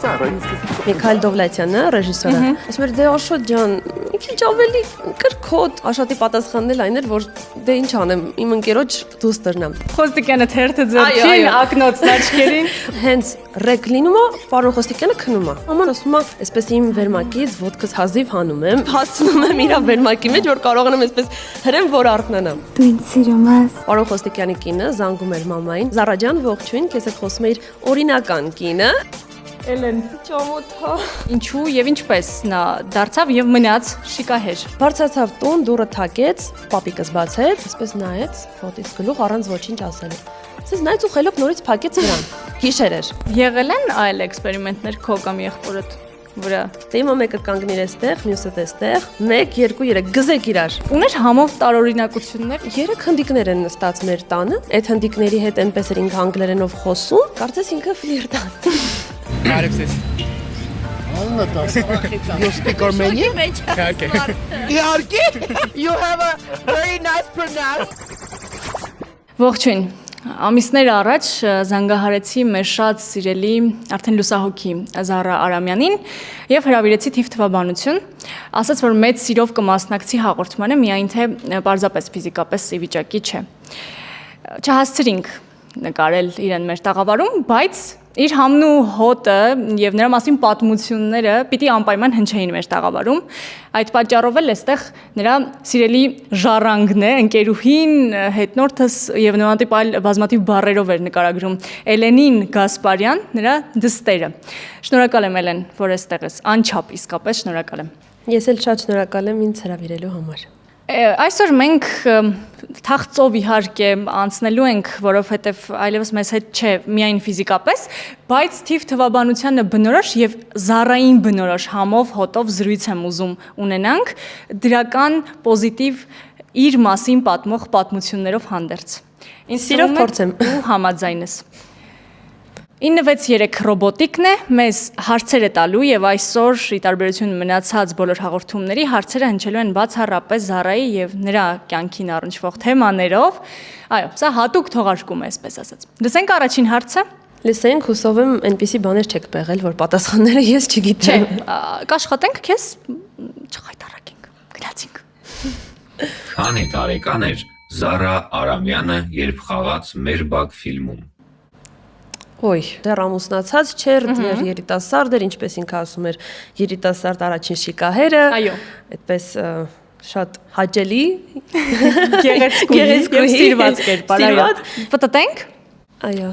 Միքայել Դովլաթյանը, ռեժիսորը, ասում էր դե Աշոտ ջան, մի քիչ ավելի կրկոտ, Աշոտի պատասխանն էլ այն էր, որ դե ինչ անեմ, իմ ընկերոջ դուստերն եմ։ Խոստիկյանը թերթը ձեռքին, ակնոցն աչքերին։ Հենց ռեկ լինում է, պարոն Խոստիկյանը քնում է։ Աման ասում է, այսպես իմ վերմակից ոդկս հազիվ հանում եմ, հասցնում եմ իր վերմակի մեջ, որ կարողանամ այսպես հրեմ, որ արթնանամ։ Դու ինձ սիրում ես։ Պարոն Խոստիկյանի կինը զանգում էր մամային։ Զարա ջան, ողջույն, քեզ հետ խոսում է իր օրինական կինը։ Էլեն, Ճամոթա։ ինչու եւ ինչպես նա դարձավ եւ մնաց շիկահեր։ Բարձրացավ տուն, դուռը թակեց, պապիկս բացեց, այսպես նայեց, ոտից գլուխ առանց ոչինչ ասելու։ Ասես նայեց ու խելոք նորից փակեց վրան։ Գիշեր էր։ Եղել են այլ էքսպերիմենտներ քո կամ եղբորդ վրա։ Դե իմը մեկը կանգնիր էստեղ, մյուսը տեստեղ, 1, 2, 3 գզեք իրար։ Ուներ համով տարօրինակություններ։ 3 հնդիկներ են նստած մեր տանը։ Այդ հնդիկների հետ այնպես էր ինքը անգլերենով խոսում, կարծես ինքը ֆլիրտան։ Բարև ձեզ։ You speak Armenian? Okay. Իհարկե։ You have a very nice pronunciation. Ողջույն։ Ամիսներ առաջ զանգահարեցի մեր շատ սիրելի արդեն լուսահոգի Զարա Արամյանին եւ հրավիրեցի թիվ թվաբանություն, ասաց որ մեծ սիրով կմասնակցի հաղորդմանը, միայն թե պարզապես ֆիզիկապես ի վիճակի չէ։ Չհասցրինք նկարել իրեն մեր տաղավարում, բայց իր համն ու հոտը եւ նրա մասին պատմությունները պիտի անպայման հնչեին մեր տաղավարում։ Այդ պատճառով էլ այստեղ նրա սիրելի ժառանգն է, ընկերուհին, հետնորդս եւ նմանատիպ այլ բազմաթիվ բառերով էր նկարագրում Էլենին Գասպարյան, նրա դստերը։ Շնորհակալ եմ Էլեն, որ այստեղ ես, անչափ իսկապես շնորհակալ եմ։ Ես էլ շատ շնորհակալ եմ ինձ հրավիրելու համար։ Այսօր մենք թախծով իհարկե անցնելու ենք, որովհետև այլևս մեզ հետ չէ միայն ֆիզիկապես, բայց թիվ թվաբանությանը բնորոշ եւ Զարային բնորոշ համով հոտով զրույց եմ ուզում ունենանք դրական պոզիտիվ իր մասին պատմող պատմություններով հանդերձ։ Ինձ Սիրով փորձեմ։ Ու համաձայն ես։ 963 ռոբոտիկն է, մեզ հարցեր է տալու եւ այսօր ի տարբերություն մնացած բոլոր հաղորդումների հարցերը հնչելու են բացառապես Զարայի եւ նրա կյանքին առնչվող թեմաներով։ Այո, սա հատուկ թողարկում է, այսպես ասած։ Լսենք առաջին հարցը։ Լսենք, հուսով եմ, այնպիսի բաներ չեք պեղել, որ պատասխանները ես չգիտեմ։ Կաշխատենք քեզ, չխայտարակենք, գնացինք։ Քանի տարեկան էր Զարա Արամյանը, երբ խաղաց «Մեր բակ» ֆիլմում։ Ոյ, դեռ ամուսնացած չէր, դեռ երիտասարդ էր, ինչպես ինքը ասում էր, երիտասարդ առաջին շիկահերը։ Այո։ Այդպես շատ հաճելի, Գեղեցկուհի եւ սիրված կերպար, այո։ Պատտենք։ Այո։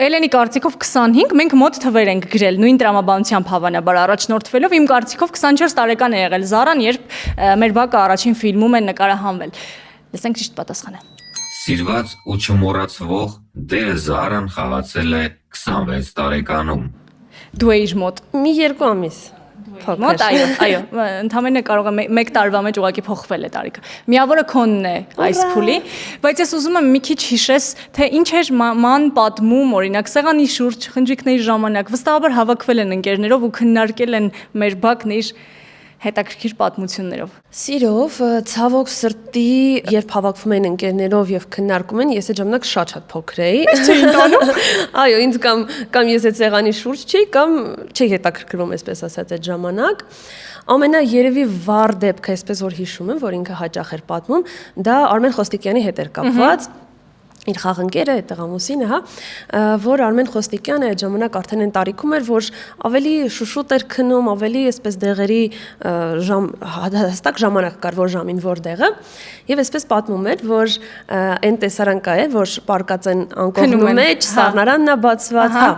Էլենի կարծիքով 25, մենք մոտ թվեր ենք գրել, նույն տրամաբանությամբ հավանաբար առաջնորդվելով, իմ կարծիքով 24 տարեկան է եղել Զարան, երբ մեր բակը առաջին ֆիլմում են նկարահանվել։ Լսենք ճիշտ պատասխանը։ Սիրված ու չմոռացվող դերը Զարան խաղացել է 26 տարեկանում։ Դու էիր մոտ։ Մի 2 ամիս։ Մոտ, այո, ընդհանրապես կարող է 1 տարվա մեջ ուղղակի փոխվել է տարիքը։ Միավորը քոնն է այս փուլի, բայց ես ուզում եմ մի քիչ հիշես, թե ինչ էր ման պատմում, օրինակ, սեղանի շուրջ, խնջիկների ժամանակ, վստահաբար հավաքվել են ընկերներով ու քննարկել են մեր բակն իր հետաքրքիր պատմություններով։ Սիրով, ցավոք սրտի, երբ հավաքվում են ընկերներով եւ քննարկում են, ես այդ ժամանակ շատ փոքր էի։ Չէի տանում։ Այո, ինձ կամ ես այդ սեղանի շուրջ չէի, կամ չէի հետաքրքրվում, այսպես ասած, այդ ժամանակ։ Ամենաերևի վառ դեպքը, այսպես որ հիշում եմ, որ ինքը հաճախ էր պատմում, դա Արմեն Խոստիկյանի հետ էր կապված։ Իր խաղընկերը, այդ տղամուսինը, հա, որ Արմեն Խոստիկյանը այդ ժամանակ արդեն այն տարիքում էր, որ ավելի շուշուտ էր քնում, ավելի այսպես դեղերի հստակ ժամանակ կար, որ ժամին որտեղը, եւ այսպես պատմում էր, որ այն տեսարան կա է, որ պարկած են անկողնու մեջ, սառնարանն է բացված, հա։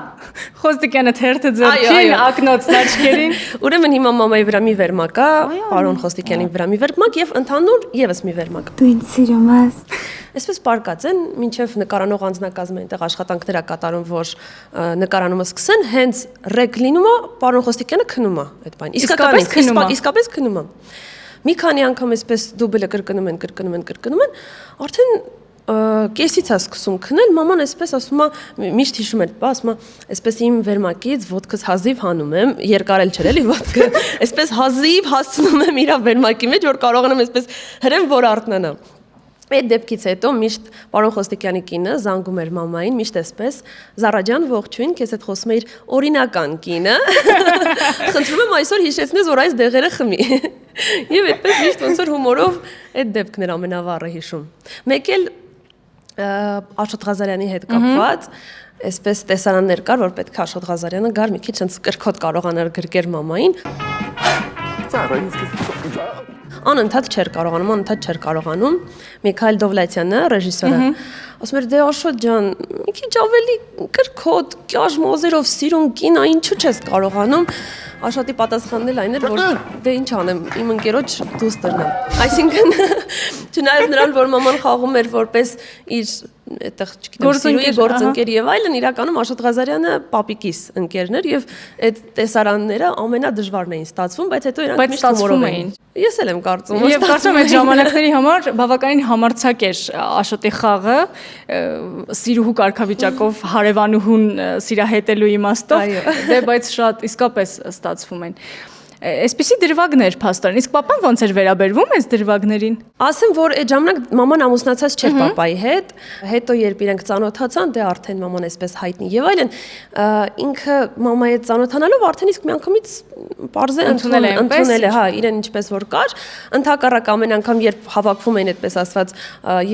Խոստիկյանը թերթը ձեռքին, ակնոցն աչքերին։ Ուրեմն հիմա մամայի վրա մի վերմակ է, պարոն Խոստիկյանի վրա մի վերմակ եւ ընդհանուր եւս մի վերմակ։ Դու ինձ սիրում ես։ Այսպես պարկած են, մինչև նկարանող անձնակազմը այնտեղ աշխատանքներ է կատարում, որ նկարանումը սկսեն, հենց ռեկ լինում է, պարոն Խոստիկյանը քնում է այդ բանը։ Իսկապես քնում է։ Մի քանի անգամ այսպես դուբլը կրկնում են, արդեն կեսից է սկսում քնել, մաման այսպես ասում է, միշտ հիշում էր, ասում է, այսպես իմ վերմակից ոդկս հազիվ հանում եմ, երկարել չէր էլի ոդկը, այսպես հազիվ հասցնում եմ իր վերմակի մեջ, որ կարողանամ այսպես հրեմ, որ արթնանամ։ Այդ դեպքից հետո միշտ պարոն Խոստիկյանի կինը զանգում էր մամային, միշտ էսպես. «Զարա ջան, ողջույն, քեզ հետ խոսում էր օրինական կինը։ Խնդրում եմ այսօր հիշեցնես, որ այս դեղերը խմի»։ Եվ այդպես միշտ ոնց որ հումորով այդ դեպքն էր ամենավառը հիշում։ Մեկ էլ Աշոտ Ղազարյանի հետ կապված այսպես տեսարաններ կար, որ պետք է Աշոտ Ղազարյանը գար մի քիչ այնց կրկոտ կարողանար գրկեր մամային։ Անընդհատ չէր կարողանում, Միքայել Դովլատյանը, ռեժիսորը, ասում էր դե Աշոտ ջան, մի քիչ ավելի կրկոտ, կյաժ մոզերով սիրուն կինա, ինչու չես կարողանում։ Աշոտի պատասխանն էլ այն էր, որ դե ինչ անեմ, իմ ընկերոջ դուստերն եմ։ Այսինքն չնայած նրան, որ մաման խաղում էր որպես իր այդտեղ, չգիտեմ, սիրուի գործընկեր եւ այլն, իրականում Աշոտ Ղազարյանը պապիկիս ընկերն էր եւ այդ տեսարանները ամենադժվարն էին ստացվում, բայց հետո իրանք միշտ հումորով էին։ Ես էլ եմ կարծում, Եվ կարծում եմ այդ ժամանակների համար բավականին համարձակ էր Աշոտի խաղը, սիրուհու կարգավիճակով հարևանուհուն սիրահետելու իմաստով, դե բայց շատ իսկապես ստացվում են։ Այսպիսի դրվագներ փաստորեն, իսկ papan ոնց էր վերաբերվում այս դրվագներին։ Ասեմ, որ այդ ժամանակ մաման ամուսնացած չէր papai հետ, հետո երբ իրենք ծանոթացան, դե արդեն մաման այսպես հայտնի եւ այլն, ինքը մամայի հետ ծանոթանալով արդեն իսկ միանգամից բարձե ընդունել է, հա, իրեն ինչպես որ կար, ընդհակառակ ամեն անգամ երբ հավաքվում էին այդպես ասված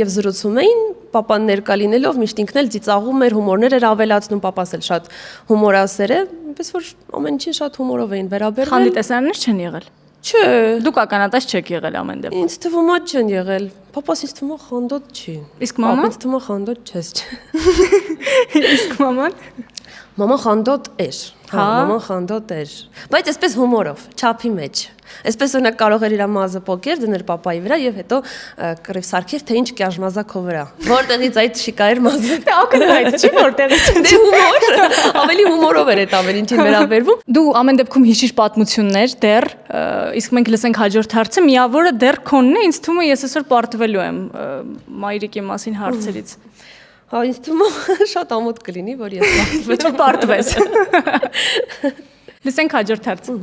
եւ զրուցում էին, papan ներկա լինելով միշտ ինքն էլ ծիծաղում էր, հումորներ էր ավելացնում, papas էլ շատ հումորասեր է, այնպես որ ամեն ինչին շատ հումորով էին վերաբերվել։ Խանդի տեսարաններ չեն եղել։ Չէ։ Դուք ականատես չեք եղել ամեն դեպքում։ Ինձ թվում է չեն եղել։ Papas ինձ թվում է խանդոտ չի։ Իսկ մաման։ Ինձ թվում է խանդոտ չես։ Իսկ մաման։ Մաման խանդոտ էր։ Հա, մաման խանդոտ էր։ Բայց այսպես հումորով, չափի մեջ։ Այսպես օրինակ կարող էր իր մազը պոկեր դներ papai վրա եւ հետո կռիվ սարքեր թե ինչ կյաժմազա քո վրա։ Որտեղից այդ շիկա էր մազը։ Դե ակնհայտ չի որտեղից։ Դե հումոր, ավելի հումորով էր այդ ամեն ինչին վերաբերվում։ Դու ամեն դեպքում հիշիր պատմություններ դեռ, իսկ մենք լսենք հաջորդ հարցը, միավորը դեռ քոնն է, ինձ թվում է ես այսօր պարտվելու եմ մայրիկի մասին հարցերից։ Հա, ինձ թվում է շատ ամոթ կլինի, որ ես պարտվես։ Լսենք հաջորդ հարցը։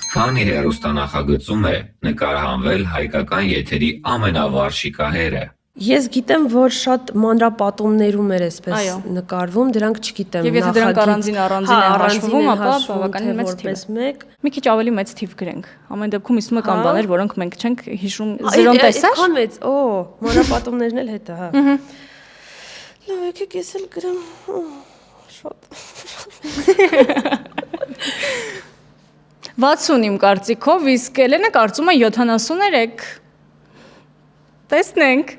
Քանի հեռուստանախագծում է նկարահանվել հայկական եթերի ամենավառ շիկահերը։ Ես գիտեմ, որ շատ մանրապատումներում էր այսպես նկարվում, դրանք չգիտեմ։ Եվ եթե դրանք առանձին են հաշվում, ապա բավականին մեծ թիվ է։ Մի քիչ ավելի մեծ թիվ գրենք։ Ամեն դեպքում իսկում է կան բաներ, որոնք մենք չենք հիշում։ Զերոն տեսա։ Այդքան մեծ, մանրապատումներն էլ հետը, հա։ Լավ, եկեք ես էլ գրեմ։ Շատ։ 60 իմ կարծիքով, իսկ Էլենը կարծում է 73։ Տեսնենք։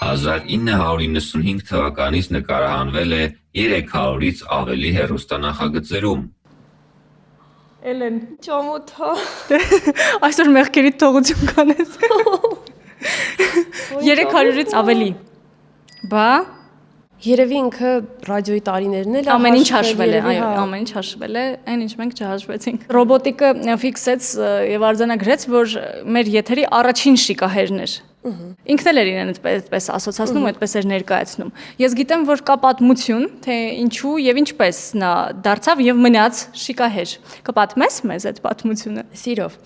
1995 թվականից նկարահանվել է 300-ից ավելի հեռուստանախագծերում։ Էլեն, Ճամոթ, հա։ այսօր մեղքերիդ թողություն կանես։ 300-ից ավելի։ Բա Երևի ինքը ռադիոյի տարիներն էլ ամեն ինչ հաշվել է, այո, ամեն ինչ հաշվել է, այն ինչ մենք չհաշվեցինք։ Ռոբոտիկը ֆիքսեց եւ արձանագրեց, որ մեր եթերի առաջին շիկահերն էր։ Ինքն էլ էր իրեն այդպես ասոցացնում, այդպես էր ներկայացնում։ Ես գիտեմ, որ կա պատմություն, թե ինչու եւ ինչպես նա դարձավ եւ մնաց շիկահեր։ Կպատմես մեզ այդ պատմությունը։ Սիրով։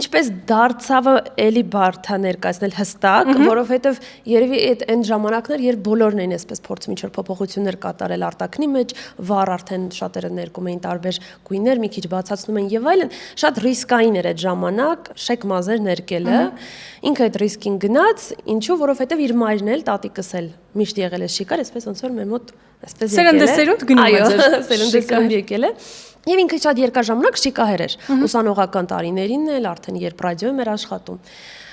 Ինչպես դարձավը էլի բարդ է ներկայացնել հստակ, որովհետեւ երևի այն ժամանակներ, երբ բոլորն էին այսպես փորձում ինչ-որ փոփոխություններ կատարել արտաքնի մեջ, վառ արդեն շատերը ներկում էին տարբեր գույներ, մի քիչ բացացնում էին եւ այլն, շատ ռիսկային էր այդ ժամանակ շեք մազեր ներկելը։ Ինքը այդ ռիսկին գնաց, ինչու, որովհետեւ իր մայրն էլ, տատիկս էլ միշտ եղել է շիկար, այսպես ոնց որ մեր մոտ այսպես եկել է։ Սերնդեսերունդ գնում է ձեր։ Այո, սերնդեսերունդ եկել է։ Եվ ինքը շատ երկար ժամանակ շիկահեր էր։ Ուսանողական տարիներին էլ արդեն երբ ռադիոյում էր աշխատում։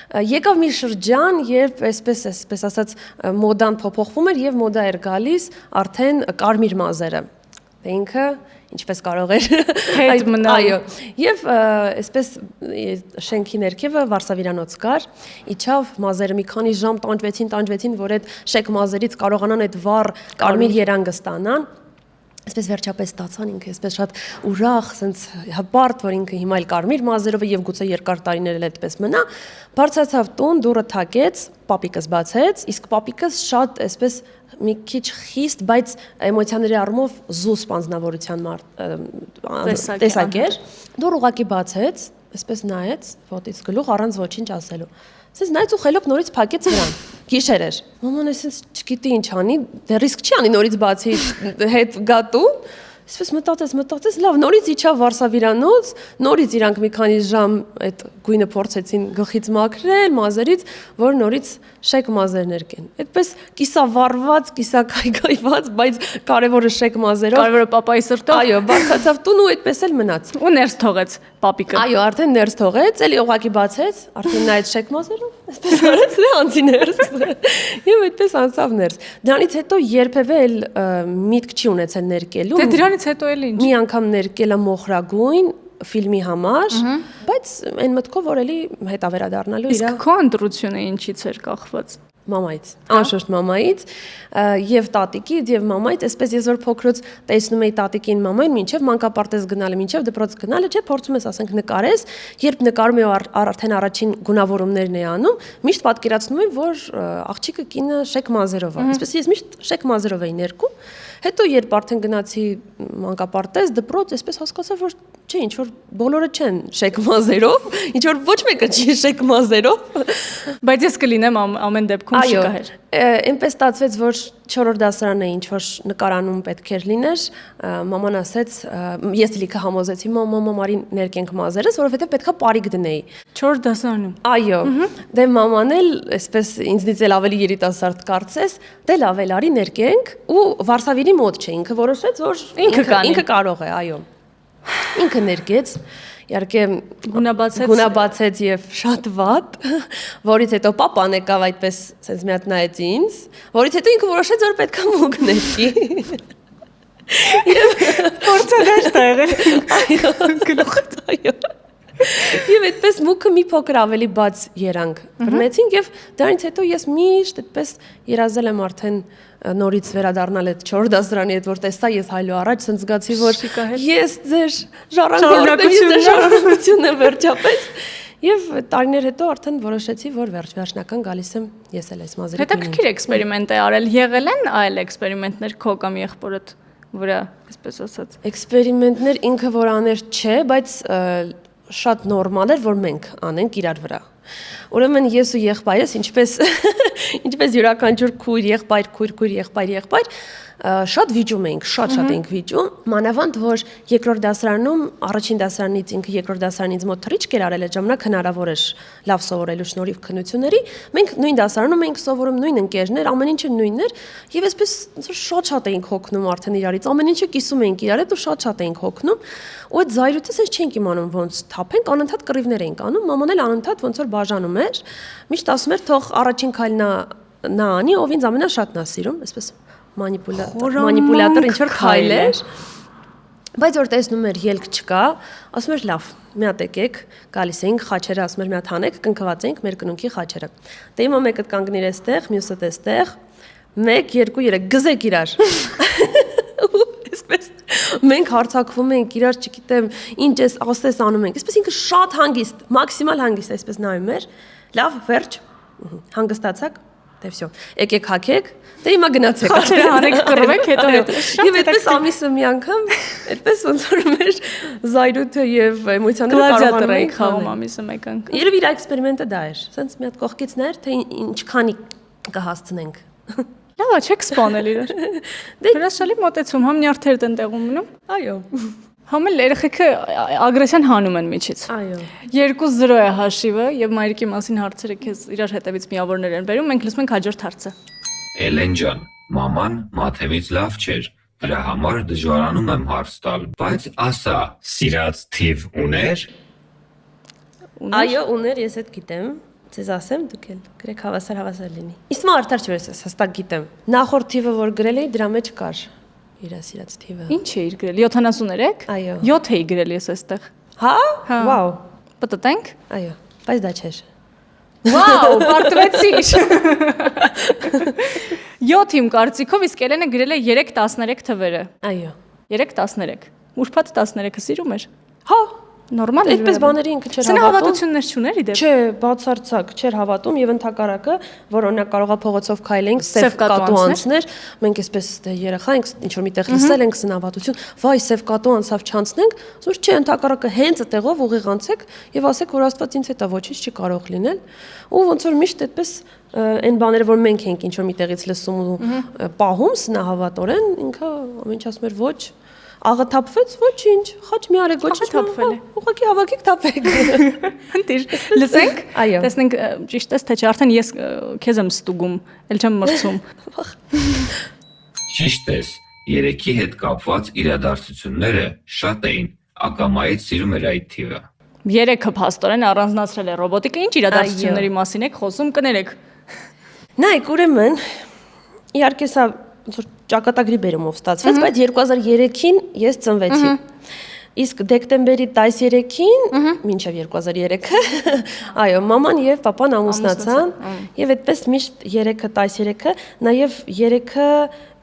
Եկավ մի շրջան, երբ այսպես ասած մոդան փոփոխվում էր եւ մոդա էր գալիս արդեն կարմիր մազերը։ Դե ինքը ինչպես կարող էր հետ մնալ։ Այո, եւ այսպես շենքի ներքևը Վարսավիրանոց կար, իջավ մազերը մի քանի ժամ տանջվեցին, որ այդ շեք մազերից կարողանան այդ վառ կարմիր երանգը ստանան։ Այսպես վերջապես ստացան ինքը, այսպես շատ ուրախ, ասենց հպարտ, որ ինքը հիմա էլ կարմիր մազերով է եւ գուցե երկար տարիներ էլ այդպես մնա, բարձրացավ տուն, դուռը թակեց, պապիկս բացեց, իսկ պապիկս շատ այսպես մի քիչ խիստ, բայց էմոցիաների առումով զուսպ անձնավորության տեսակ էր։ Դուռը ուղակի բացեց, այսպես նայեց, ոտից գլուխ առանց ոչինչ ասելու։ Սենց նայեց ու խելոք նորից փակեց վրան։ Գիշեր էր։ Մաման էսենց չգիտի ինչ անի, դե ռիսկ չի անի նորից բացի հետ գատու։ Այսպես մտածեց, լավ, նորից իջավ Վարշավիրանոց, նորից իրանք մի քանի ժամ այդ գույնը փորձեցին գլխից մաքրել, մազերից, որ նորից շեկ մազերներ կեն։ Այդպես կիսա վառված, կիսա կայկայված, բայց կարևորը շեկ մազերով։ Կարևորը papayi սրտով։ Այո, բարձացավ տուն ու այդպես էլ մնաց։ Ու ներս թողեց պապիկը։ Այո, արդեն ներս թողեց, էլի օղակի բացեց, արդեն նայեց շեկ մազերով, այսպես արեց, դե անցի ներս։ Եվ այդպես անցավ ներս։ Դրանից հետո երբևէ էլ միտք չի ունեցել ներկելու։ Դե դրանից հետո էլ ինչ։ Մի անգամ ներկել եմ մոխրագույն ֆիլմի համար, բայց այն մտքով որ էլի հետա վերադառնալու իրա Իսկ քո ընտրությունը ինչից էր կախված։ մամայից, անշուշտ մամայից եւ տատիկից եւ մամայից, այսպես ես որ փոքրուց տեսնում էի տատիկին մամային, մինչեւ մանկապարտեզ գնալը, մինչեւ դպրոց գնալը, չէ, փորձում ես ասենք նկարես, երբ նկարում ես արդեն առաջին գունավորումներն է անում, միշտ պատկերացնում եմ, որ աղջիկը կինը շեկ մազերով է, այսպես ես միշտ շեկ մազերով էի ներկում, հետո երբ արդեն գնացի մանկապարտեզ, դպրոց, այսպես հասկացա, որ չէ, ինչ որ բոլորը չեն շեկ մազերով, ինչ որ ոչ մեկը չի շեկ մազերով, Բայց ես կլինեմ ամեն դեպքում շիկահեր։ Այնպես ստացվեց, որ 4-րդ դասարանն է ինչ որ նկարանում պետք էր լիներ, մաման ասեց, ես լիքը համոզեցի, մամա մարի ներկենք մազերս, որովհետև պետքա պարիկ դնեի։ 4 դասարանում։ Այո, դե մաման էլ այսպես ինձնից էլ ավելի երիտասարդ կարծես, դե լավ էլ արի ներկենք ու Վարշավիրի մոտ չէ, ինքը որոշեց, որ ինքը կարող է, այո։ Ինքը ներկեց, իհարկե գունաբացեց եւ շատ վատ, որից հետո papan եկավ այդպես sense մի հատ նայեց ինձ, որից հետո ինքը որոշեց, որ պետք է մուկ ներկի։ Եվ Փորձադաշտ ա եղել։ այո, գլուխդ, այո։ Եվ այդպես մուկը մի փոքր ավելի բաց երանք բռնեցինք եւ դրանից հետո ես միշտ այդպես երազել եմ արդեն նորից վերադառնալ այդ 4 դասարանի հետ, որ տեսա ես հայլու առաջ, ցած զգացի, որ ես ձեր ժառանգությունն եմ վերջապես։ Եվ տարիներ հետո արդեն որոշեցի, որ վերջնական գալիս եմ ես էլ այս մազերի։ Հետաքրքիր էքսպերիմենտ է արել, եղել են այլ էքսպերիմենտներ քո կամ եղբորդ վրա, այսպես ասած։ Էքսպերիմենտներ ինքը որ աներ չէ, բայց շատ նորմալ էր, որ մենք անենք իրար վրա։ Ուրեմն ես ու եղբայրս ինչպես յուրաքանչյուր քույր, եղբայր, շատ վիճում էինք, շատ էինք վիճում, մանավանդ որ երկրորդ դասարանում, առաջին դասարանից ինքը երկրորդ դասարանից մոտ թռիչք էր արել, այդ ժամանակ հնարավոր էր լավ սովորելու շնորհիվ քննությունների, մենք նույն դասարանում էինք սովորում, նույն ընկերներ, ամեն ինչը նույնն էր, եւ այսպես շատ էինք հոգնում արդեն իրարից, ամեն ինչը կիսում էինք իրար հետ ու շատ էինք հոգնում, ու այդ զայրույթը sense չենք իմանում ոնց թափենք, անընդհատ կռիվներ էինք անում, մաման էլ անընդհատ ոնց որ բաժանում էր, միշտ ասում էր թող առաջին քայլն նա անի, ով ինձ ամենաշատն է սիրում, այսպես մանիպուլատոր ինչ որ քայլ էր, բայց որ տեսնում էր ելք չկա, ասում էր լավ, մի հատ եկեք, գալիս էինք խաչերը, ասում էր մի հատ հանեք, կնքված էինք մեր կնունքի խաչերը։ Դե հիմա մեկը կանգնիր այստեղ, մյուսը այստեղ, 1 2 3 գզեք իրար։ Այսպես մենք հարցակվում ենք իրար, չգիտեմ, ինչ էս ասես անում ենք։ Այսպես ինքը շատ հանգիստ, մաքսիմալ հանգիստ այսպես նայում էր։ Լավ, վերջ, հանգստացաք, դե վсё։ Եկեք հագեք, դե հիմա գնացեք։ Խաչերը հանեք, կռվեք, հետո Եվ այդպես ամիսը մի անգամ, այդպես ոնց որ մեր զայրույթը եւ էմոցիաները գլադիատոր էի խաղում ամիսը մեկ անգամ։ Երևի իր էքսպերիմենտը դա էր։ Սենց մի հատ կողքից նայր, թե ինչքանի կհասցնենք։ Լավ, չեք սպանել իրար։ Դե հրաշալի մոտեցում, համ նյարդերդ են տեղում մնում։ Այո։ Համ էլ երեխեքը ագրեսիան հանում են միջից։ Այո։ 2-0 է հաշիվը եւ մայրիկի մասին հարցերը քեզ իրար հետևից միավորներ են բերում, մենք լսում ենք հաջորդ հարցը։ Էլեն ջան, մաման մաթեմից լավ չէր, դրա համար դժվարանում եմ հարց տալ, բայց ասա, սիրած թիվ ուներ։ Այո, ուներ, ես այդ գիտեմ։ Ձեզ ասեմ, դուք էլ գրեք հավասար լինի։ Իսկ մա արդար չէ, ես հստակ գիտեմ։ Նախորդ թիվը որ գրել էի, դրա մեջ կար իր սիրած թիվը։ Ինչ էիր գրել? 73? Այո։ 7 էի գրել ես այստեղ։ Հա? Վաու։ Պատտենք։ Այո, բայց դա չէր։ Վաու, պարտվեցիր։ 7 իմ կարծիքով, իսկ Էլենը գրել է 3-13 թվերը։ Այո։ 3-13։ Ուրբաթ 13-ը սիրում էր։ Հա, Նորմալ էր։ Այդպես բաների ինքը չէր հավատում։ Սնահավատություններ չուներ իդեպ։ Չէ, բացարձակ չէր հավատում եւ ընդհակառակը, որ օրինակ կարողա փողոցով քայլենք, սև կատու անցներ, մենք այսպես դե երեխա ենք, ինչ որ միտեղ լսել ենք սնահավատություն, վայ, սև կատու անցավ չանցնենք, ասում չէ, ընդհակառակը հենց այդտեղով ուղիղ անցեք եւ ասեք, որ Աստված ինձ հետա ոչինչ չի կարող լինել։ Ու ոնց որ միշտ այդպես այն բաները, որ մենք ենք ինչ որ միտեղից լսում ու պահում սնահավատորեն, ինքը ամեն ինչ ասում էր ոչ, աղը թափվեց, ոչինչ, խաչ մի արեք, ոչինչ թափվել է։ Ուղղակի հավաքեք թափեք։ Ընտիր, լսենք։ Այո։ Տեսնենք ճիշտ է, թե չէ, արդեն ես քեզ եմ ստուգում, ել չեմ մրցում։ Ճիշտ ես, երեքի հետ կապված իրադարձությունները շատ էին, ակամայից սիրում էր այդ թիվը։ Երեքը փաստորեն առանձնացրել է ռոբոտիկը, ինչ իրադարձությունների մասին եք խոսում, կներեք։ Նայեք, ուրեմն, իհարկե սա ոնց որ ճակատագրի բերումով ստացվեց, բայց 2003-ին ես ծնվեցի։ Իսկ դեկտեմբերի 13-ին, մինչև 2003-ը, այո, մաման եւ պապան ամուսնացան, եւ այդպես միշտ 3-ը 13-ը, նաեւ 3-ը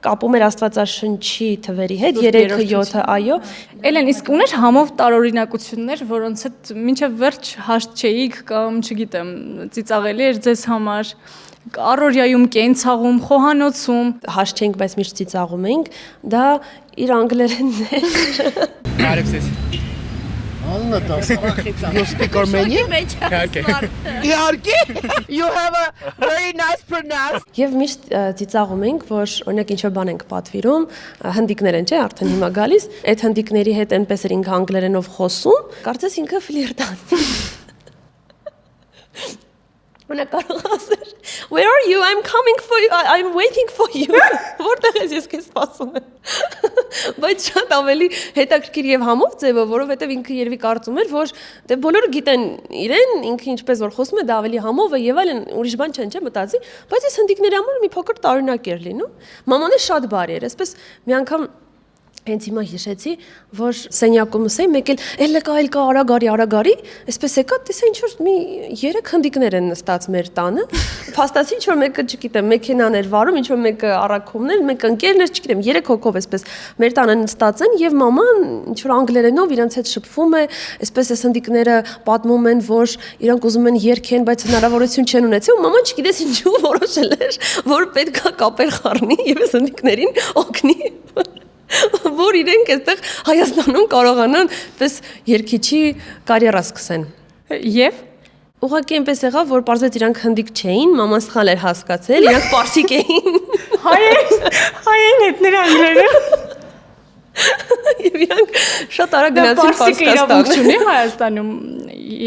կապում էր Աստվածաշնչի թվերի հետ, 3-ը 7-ը, այո։ Էլեն, իսկ ուներ համով տարօրինակություններ, որոնց հետ մինչև վերջ հաշտ չէիք կամ, չգիտեմ, ծիծաղելի էր ձեզ համար, առօրյայում կենցաղում, խոհանոցում։ Հաշտ չենք, բայց միշտ ծիծաղում էինք, դա իր անգլերենն է։ Բարև ձեզ։ You speak Armenian? Իհարկե։ You have a very nice pronounce. Եվ միշտ ծիծաղում ենք, որ օրինակ ինչ-որ բան ենք պատվիրում, հնդիկներ են, չէ, արդեն հիմա գալիս, այդ հնդիկների հետ այնպես էր ինքը անգլերենով խոսում, կարծես ինքը ֆլիրտան։ Օրինակ կարող ասել, Where are you? I'm coming for you. I'm waiting for you. Որտեղ ես քեզ սպասում եմ։ Բայց շատ ավելի հետաքրքիր եւ համով ձևը, որովհետեւ ինքը երևի կարծում էր, որ դե բոլորը գիտեն իրեն, ինքը ինչպես որ խոսում է, դա ավելի համով է եւ այլն, ուրիշ բան չեն, չէ, մտածի, բայց այս հնդիկների համար մի փոքր տարօրինակ էր լինում։ Մաման է շատ բարի էր, այսպես մի անգամ հենց հիմա հիշեցի, որ սենյակում ասեի, մեկ էլ կա արագարի, այսպես եկա, տեսա ինչ որ մի 3 հնդիկներ են նստած մեր տանը, փաստացի ինչ որ մեկը, չգիտեմ, մեքենան էր վարում, ինչ որ մեկը առաքումներ, մեկը ընկերներ, չգիտեմ, 3 հոգով այսպես մեր տանը նստած են եւ մաման ինչ որ անգլերենով իրancs հետ շփվում է, այսպես այս հնդիկները պատմում են, որ իրանք ուզում են երգեն, բայց հնարավորություն չեն ունեցել, ու մաման չգիտես ինչու որոշել էր, որ պետքա կապեր խառնի եւ այս հնդիկներին օգնի որ իրենք այստեղ Հայաստանում կարողանան պես երկիչի կարիերա սկսեն։ Եվ ուղղակի այնպես եղավ, որ պարզվեց իրանք հնդիկ չէին, մաման սխալ էր հասկացել, իրանք պարսիկ էին։ հայեն հետ նրա անգլերը։ Եվ իրանք շատ արագ գնացին Պարսկաստան։ Չունի Հայաստանում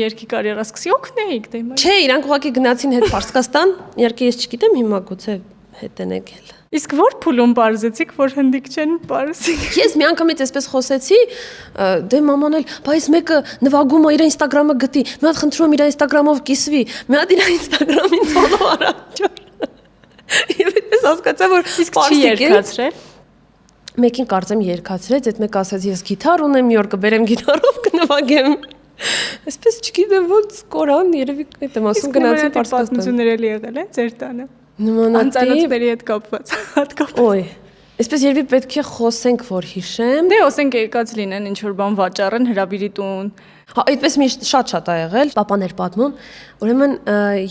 երկի կարիերա սկսի օգնեիք դե հիմա։ Չէ, իրանք ուղղակի գնացին հետ Պարսկաստան, իհարկե ես չգիտեմ հիմա գուցե հետ են եկել։ Իսկ որ փուլում բարձեցիք, որ հնդիկ չեն պարսիկ։ Ես մի անգամից այսպես խոսեցի, դե մաման էլ, բայց մեկը նվագում է իր Instagram-ը գտի, մի հատ խնդրում իր Instagram-ով կիսվի, մի հատ իր Instagram-ին follow արա։ Եվ այդպես հասկացա, որ իսկ չի երկացրել։ Մեկին կարծեմ երկացրեց, այդ մեկը ասաց ես գիտար ունեմ, մի օր կբերեմ գիտարով կնվագեմ։ Այսպես չգիտեմ ոնց կորան, երևի այդեմ ասում գնացի Պարսկաստան։ Պատմություններ էլի եղել են ձեր տանը։ Նմանատիպ հետ կապված հատկապես։ Ոյ, այսպես երևի պետք է խոսենք, որ հիշեմ։ Դե ասենք եկած լինեն ինչ որ բան վաճառեն հրավիրի տուն։ Հա, այդպես միշտ շատ ա եղել, papan էր պատմում։ Ուրեմն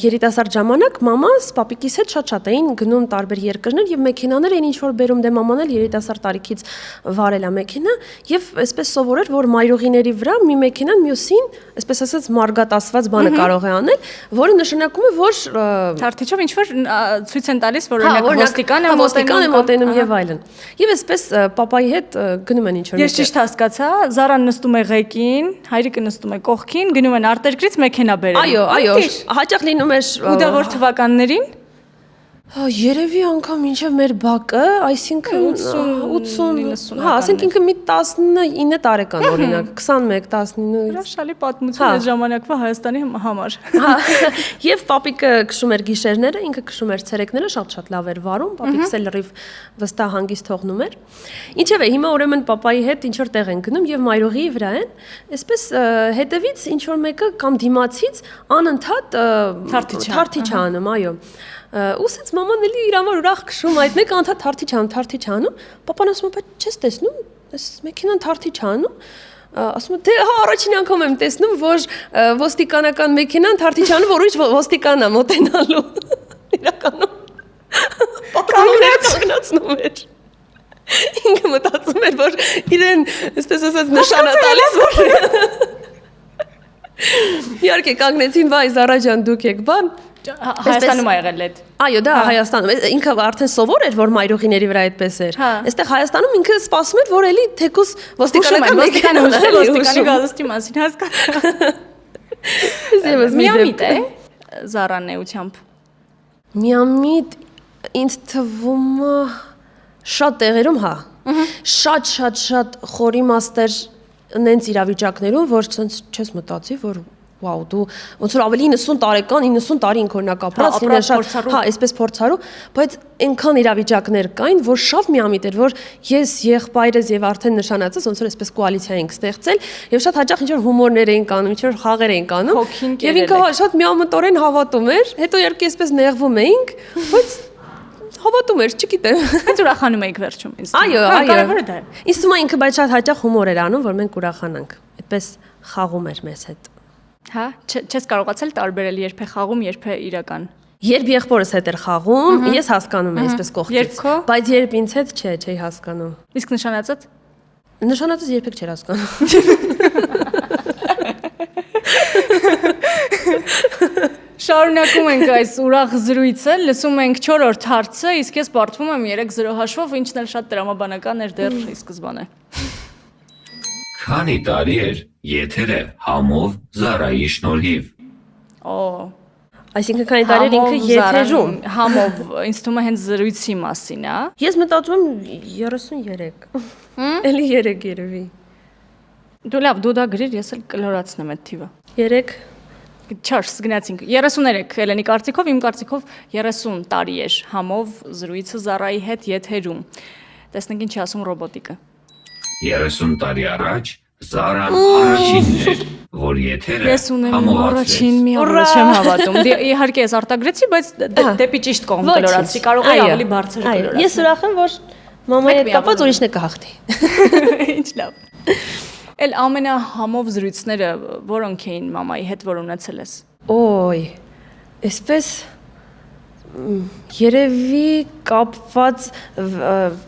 երիտասարդ ժամանակ մամաս պապիկիս հետ շատ էին գնում տարբեր երկրներ եւ մեքենաներ էին ինչ որ բերում, դե մաման էլ երիտասարդ տարիքից վարել է մեքենա եւ այսպես սովորել, որ մայրուղիների վրա մի մեքենան մյուսին, այսպես ասած մարգատասված բանը կարող է անել, որը նշանակում է, որ Թարթիչով ինչ որ ցույց են տալիս, որ օրինակ ոստիկան է մոտենում եւ այլն։ Եւ այսպես papai հետ գնում են ինչ որ։ Ես ճիշտ հասկացա, Զարան նստում է ղեկին, հայրիկը նստում է կողքին, գնում են արտերկրից մեքենա բերել։ Այո, հաճախ լինում էր։ Ու դա որ թվականներին։ Երևի անգամ մինչև մեր բակը, այսինքն 80, հա, ասենք ինքը մի 19 տարեկան օրինակ, 21, 19։ Հրաշալի պատմություն է ժամանակվա Հայաստանի համար։ Հա, եւ պապիկը քշում էր գիշերները, ինքը քշում էր ցերեկները, շատ լավ էր վարում, պապիկս էլ լրիվ վստահ հանգիստ թողնում էր։ Ինչևէ, հիմա ուրեմն papai հետ ինչ որ տեղ են գնում եւ մայրուղիի վրա են, այսպես հետևից ինչ որ մեկը կամ դիմացից անընդհատ թարթիչ անում, այո։ Ու սենց մաման էլի իր համար ուրախ քշում, այդ մեկը անդադ թարթիչ անում, papan ասում է, բայց չես տեսնում, այս մեքենան թարթիչ անում, ասում թե հա առաջին անգամ եմ տեսնում, որ ոստիկանական մեքենան թարթիչանում, որ ուրիշ ոստիկանն է մոտենալու։ Իրականում կանգնացնում էր։ Ինքը մտածում էր, որ իրեն, այսպես ասած, նշան է տալիս, որ իհարկե կանգնեցին, վայ Զարա ջան, դուք եք բան։ Հայաստանում ա եղել այդ։ Այո, դա Հայաստանում։ Ինքը արդեն սովոր էր, որ մայրուղիների վրա այդպես էր։ Այստեղ Հայաստանում ինքը սպասում էր, որ էլի թեկուս ոստիկանի գալստի մասին հասկանա։ Միամիտ է Զարան էությամբ։ Միամիտ ինձ թվում է շատ տեղերում, հա։ Շատ խորի մաստեր նենց իրավիճակներում, որ ցենց չես մտածի, որ վաու դու ոնց որ ավելի 90 տարեկան 90 տարի ինքորնակ ապրած լինել շատ հա այսպես փորձարու բայց այնքան իրավիճակներ կային որ շատ միամիտ էր որ ես եղբայրս եւ արդեն նշանացած ոնց որ այսպես կոալիցիա ենք ստեղծել եւ շատ հաճախ ինչ որ հումորներ էին կանում ինչ որ խաղեր էին կանում եւ ինքը շատ միամտորեն հավատում էր հետո իհարկե այսպես նեղվում էինք բայց հավատում էր չգիտեմ բայց ուրախանում էիք վերջում ինձ այո կարևորը դա է ինձ թվում է ինքը բայց շատ հաճախ հումոր էր անում որ մենք ուրախանանք այդպես խաղում էր մեզ հետ Հա, չես կարողացել տարբերել երբ է խաղում, երբ է իրական։ Երբ եղբորս հետ էր խաղում, ես հասկանում եմ այսպես կողքից, բայց երբ ինձ հետ չէի հասկանում։ Իսկ նշանածդ։ Նշանածս երբեք չէր հասկանում։ Շարունակում ենք այս ուրախ զրույցը, լսում ենք 4-րդ հարցը, իսկ ես պարտվում եմ 3-0 հաշվով, ինչն էլ շատ տրամաբանական էր դեռ ի սկզբանե։ Քանի տարի էր եթերը համով Զարայի շնորհիվ։ Օ։ Այսինքն քանի տարի էր ինքը եթերում։ Համով, ինձ թվում է հենց զրույցի մասին, հա։ Ես մտածում եմ 33։ Էլի 3 երևի։ Դու լավ, դու դա գրիր, ես էլ կլորացնեմ այդ թիվը։ 3 Չարս գնացինք 33 Էլենի կարծիքով իմ կարծիքով 30 տարի էր համով զրույցը Զարայի հետ եթերում տեսնենք ինչ ասում ռոբոտիկը 30 տարի առաջ Զարան առաջինն էր որ եթերը ես ունեմ առաջին մի օրը չեմ հավատում իհարկե ես արտագրեցի բայց դեպի ճիշտ կողմ կլորացի կարող է ավելի բարձր կլորացնել ես ուրախ եմ որ մամայի հետ կապած ուրիշն է կհաղթի ինչ լավ Էլ ամենահամով զրույցները որոնք էին մամայի հետ որ ունեցել ես Ոյ, այսպես երևի կապված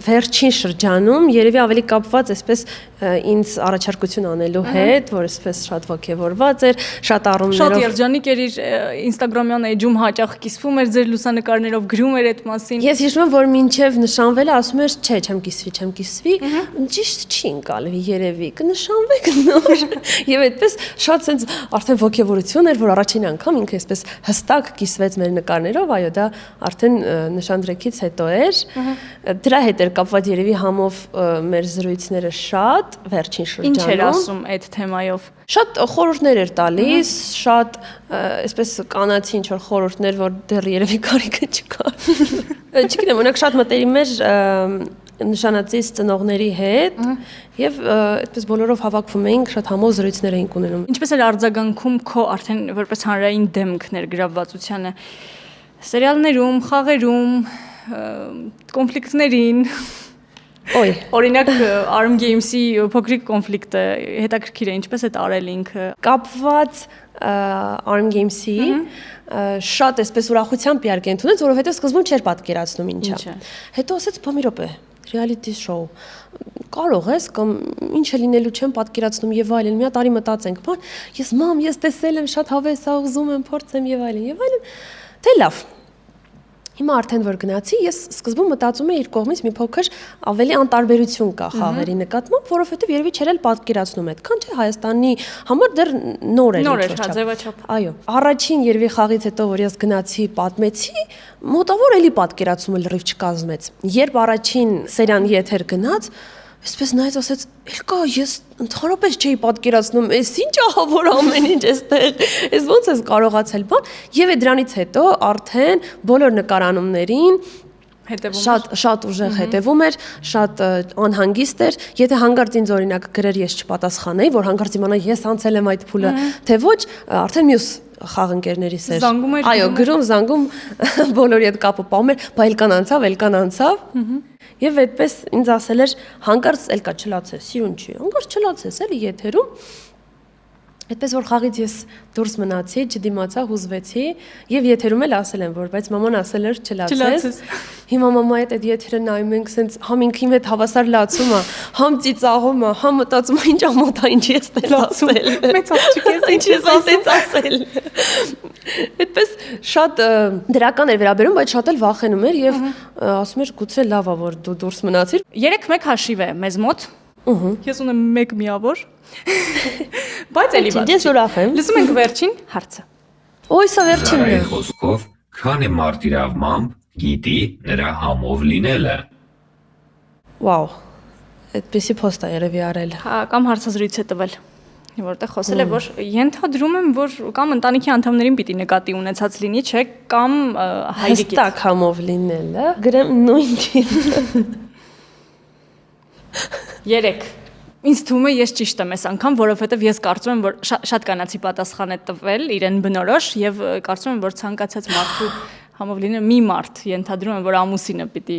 վերջին շրջանում, երևի ավելի կապված այսպես ինձ առաջարկություն անելու հետ, որ այսպես շատ ոգևորված էր, շատ առումներով։ Շատ երջանիկ էր իր Instagram-յան էջում հաճախ կիսվում էր ձեր լուսանկարներով, գրում էր այդ մասին։ Ես հիշում եմ, որ մինչև նշանվելը ասում էր, չէ, չեմ կիսվի, ճիշտ չի ընկալվի երևի, կնշանվեք նոր։ Եվ այդպես շատ sense արդեն ոգևորություն էր, որ առաջին անգամ ինքը այսպես հստակ կիսվեց մեր նկարներով, այո, դա արդեն նշանդրեքից հետո էր։ Դրա հետ էր կապված երևի համով մեր զրույցները շատ վերջին շրջանում։ Ինչ էր ասում այդ թեմայով։ Շատ խորհուրդներ էր տալիս, շատ այսպես կանացի ինչ որ խորհուրդներ, որ դեռ երևի կարիքը չկար։ Չգիտեմ, օրինակ շատ մտերիմ էր նշանածից ծնողների հետ եւ այդպես բոլորով հավաքվում էինք, շատ համով զրույցներ էինք ունենում։ Ինչպես էր արձագանքում քո արդեն որպես հանրային դեմք ներգրավվածությանը սերիալներում, խաղերում, կոնֆլիկտներին Ոյ, օրինակ Arm Games-ի փոքրիկ կոնֆլիկտը հետաքրքիր է, ինչպես է տարել ինքը։ Կապված Arm Games-ի շատ այսպես ուրախությամբ իհարկե ընդունեց, որովհետեւ սկզբում չէր պատկերացնում ինչա։ Հետո ասեց՝ «Բա մի րոպե, reality show կարող ես կամ ինչ է լինելու չեմ պատկերացնում եւ այլն»։ Մի հատ արի մտածենք, բան, ես տեսել եմ, շատ հավես է, ուզում եմ փորձեմ եւ այլն։ Թե լավ։ Հիմա արդեն որ գնացի, ես սկզբում մտածում եմ իր կողմից մի փոքր ավելի անտարբերություն կա խաղերի նկատմամբ, որովհետև երևի չէր էլ պատկերացնում այդքան, չէ, Հայաստանի համար դեռ նոր էր հա ձևաչափ։ Այո, առաջին երևի խաղից հետո որ ես գնացի, պատմեցի, մոտավոր էլի պատկերացումը լրիվ չկազմեց։ Երբ առաջին սերիան եթեր գնաց, այսպես նայեց ասեց, «Էլկա, ես ընդհանրապես չէի պատկերացնում, էս ինչ ահավոր ամեն ինչ էստեղ, էս ոնց ես կարողացել բան»։ Եվ դրանից հետո արդեն բոլոր նկարանումներին շատ ուժեղ հետևում էր, շատ անհանգիստ էր, եթե հանկարծ ինձ օրինակ գրեր ես չպատասխանեի, որ հանկարծ իմանա ես անցել եմ այդ փուլը, թե ոչ, արդեն մյուս խաղընկերների սեր։ Զանգում էր, Այո, գրում, զանգում, բոլորի հետ կապը պահում էր, բա էլ կան անցավ։ Եվ այդպես ինձ ասել էր, հանկարծ էլ կա չլացես, սիրուն չի, հանկարծ չլացես, էլի եթերում։ Այդպես որ խաղից ես դուրս մնացի, չդիմացա, հուզվեցի եւ եթերում էլ ասել են, որ բայց մաման ասել էր չլացես։ Հիմա մամայի հետ այդ եթերը նայում ենք, սենց համ ինքիմ հետ հավասար լացում է, համ ծիծաղում է, համ մտածում է ինչ ամոթա ինչ ես տես ասել։ Մեծ աղջիկ ես, ինչ ես ասել։ Այդպես շատ դրական էր վերաբերում, բայց շատ էլ վախենում էր եւ ասում էր գուցե լավ է որ դու դուրս մնացիր։ 3-1 հաշիվ է մեզ մոտ։ Ես ունեմ 1 միավոր։ Բայց էլի բաց։ Ես ուրախ եմ։ Լսում ենք վերջին հարցը։ Ոյ, սա վերջինն է։ Զարայի խոսքով, քանի մարդ իրավմամբ գիտի նրա համով լինելը։ Վաու։ Այդպեսի post է երևի արել։ Հա, կամ հարցազրույց է տվել, որտեղ խոսել է, որ ենթադրում եմ, որ կամ ընտանիքի անդամներին պիտի նկատի ունեցած լինի, չէ, կամ հայրիկի։ Հստակ համով լինելը, գրեմ նույնին։ 3 Ինձ թվում է ես ճիշտ եմ այս անգամ, որովհետև ես կարծում եմ, որ շատ կանացի պատասխան է տվել իրեն բնորոշ եւ կարծում եմ, որ ցանկացած մարդու համով լինել մի մարդ ենթադրում եմ, որ ամուսինը պիտի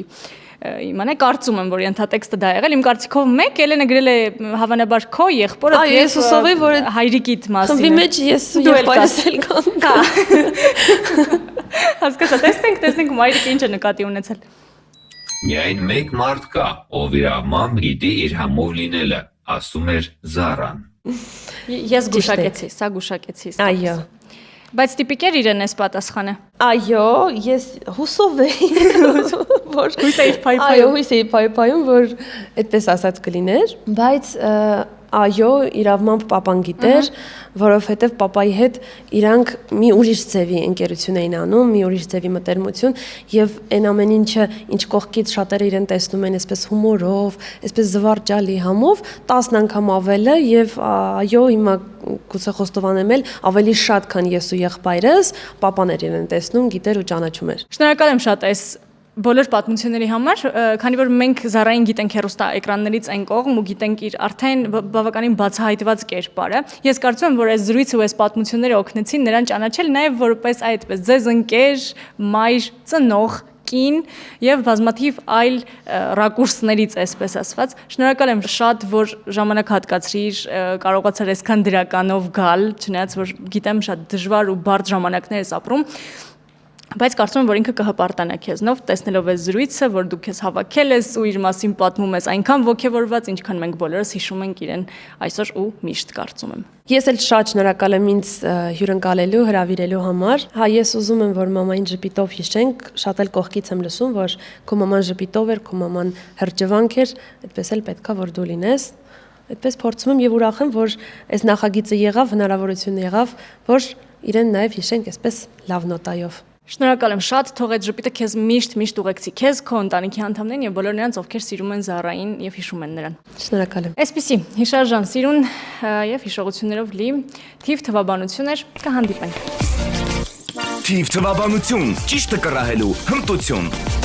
իմանա, կարծում եմ, որ ենթատեքստը դա եղել, իմ կարծիքով մեկ Էլենը գրել է հավանաբար քո եղբորը ես հուսով եմ, որ հայրիկիդ մասին։ Խմբի մեջ ես եղբայրս էլ կան։ Հասկացա, տեսնենք մայրիկը ինչ է նկատի ունեցել։ Միայն մեկ մարդ կա, ով իրավմամբ գիտի իր համով լինելը, ասում էր Զարան։ Ես գուշակեցի, սա գուշակեցի։ Այո։ Բայց տիպիկ էր իրեն այս պատասխանը։ Այո, ես հուսով եմ, որ Հույս էի փայփայում։ Այո, հույս էի փայփայում, որ այդպես ասած կլիներ, բայց այո, իրավմամբ papan գիտեր, որովհետև papai հետ իրանք մի ուրիշ ձևի ընկերություն էին անում, մի ուրիշ ձևի մտերմություն եւ այն ամեն ինչը ինչ կողքից շատերը իրեն տեսնում են այսպես հումորով, այսպես զվարճալի համով 10 անգամ ավելը եւ այո, հիմա գուցե խոստովանեմ էլ ավելի շատ քան ես ու եղբայրս, papan էր իրեն տեսնում, գիտեր ու ճանաչում էր։ Շնորհակալ եմ շատ այս բոլոր պատմությունների համար, քանի որ մենք Զարային գիտենք հեռուստա էկրաններից այն կողմ ու գիտենք իր արդեն բավականին բացահայտված կերպարը։ Ես կարծում եմ, որ այս զրույցը ու այս պատմությունները օգնեցին նրան ճանաչել նաև որպես այդպես ձեզ ընկեր, մայր, ծնող, կին եւ բազմաթիվ այլ ռակուրսներից, այսպես ասված։ Շնորհակալ եմ շատ, որ ժամանակ հատկացրիր, կարողացար այսքան դրականով գալ, չնայած որ գիտեմ շատ դժվար ու բարդ ժամանակներ ես ապրում։ Բայց կարծում եմ, որ ինքը կհպարտանա քեզնով, տեսնելով այս զրույցը, որ դու քեզ հավաքել ես ու իր մասին պատմում ես այնքան ոգևորված, ինչքան մենք բոլորս հիշում ենք իրեն այսօր ու միշտ կարծում եմ։ Ես էլ շատ շնորհակալ եմ ինձ հյուրընկալելու, հրավիրելու համար։ Հա, ես ուզում եմ, որ մամային ժպիտով հիշենք, շատ էլ կողքից եմ լսում, որ քո մաման ժպիտով էր, քո մաման հրճվանք էր, այդպես էլ պետքա որ դու լինես։ Այդպես փորձում եմ եւ ուրախ եմ, որ այս նախագիծը եղավ, հնարավորություն եղավ, որ իրեն նաեւ հիշենք այսպես լավ նոտայով։ Շնորհակալ եմ շատ, թող այդ ժպիտը քեզ միշտ ուղեկցի քեզ, քո ընտանիքի անդամներին եւ բոլոր նրանց, ովքեր սիրում են Զարային եւ հիշում են նրան։ Շնորհակալ եմ։ Այսպիսի հիշարժան սիրուն եւ հիշողություններով լի թիվ թվաբանություն էր, կհանդիպենք։ Թիվ թվաբանություն, ճիշտը կռահելու հմտություն։